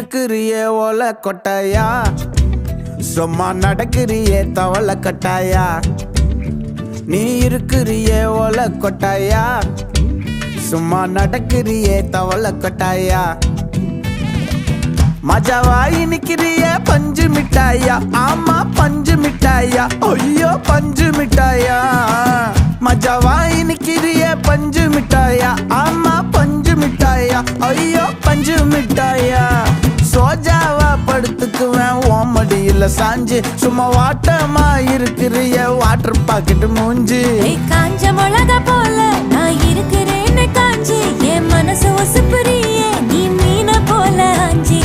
இருக்கிறியே ஓல கொட்டாயா, சும்மா நடக்கிறியே தவள கட்டாயா. நீ இருக்கிறியே ஓல கொட்டாயா, சும்மா நடக்கிறியே தவள கொட்டாயா. மஜாவாய் நிக்கிறிய பஞ்சு மிட்டாயா, ஆமா பஞ்சு மிட்டாயா, ஐயோ பஞ்சு மிட்டாயா. மஜாவாய் நிக்கிறிய பஞ்சு மிட்டாயா, ஆமா பஞ்சு மிட்டாயா, ஐயோ பஞ்சு மிட்டாயா. சோஜாவா படுத்துக்குவேன் ஓமடியில சாஞ்சு, சும்மா வாட்டமா இருக்கிறிய வாட்டர் பாக்கெட் மூஞ்சி. காஞ்ச மிளகா போல நான் இருக்கிறேன்னு காஞ்சி, என் மனசு ஒசுப்புறியே நீ மீன போல ஆஞ்சி.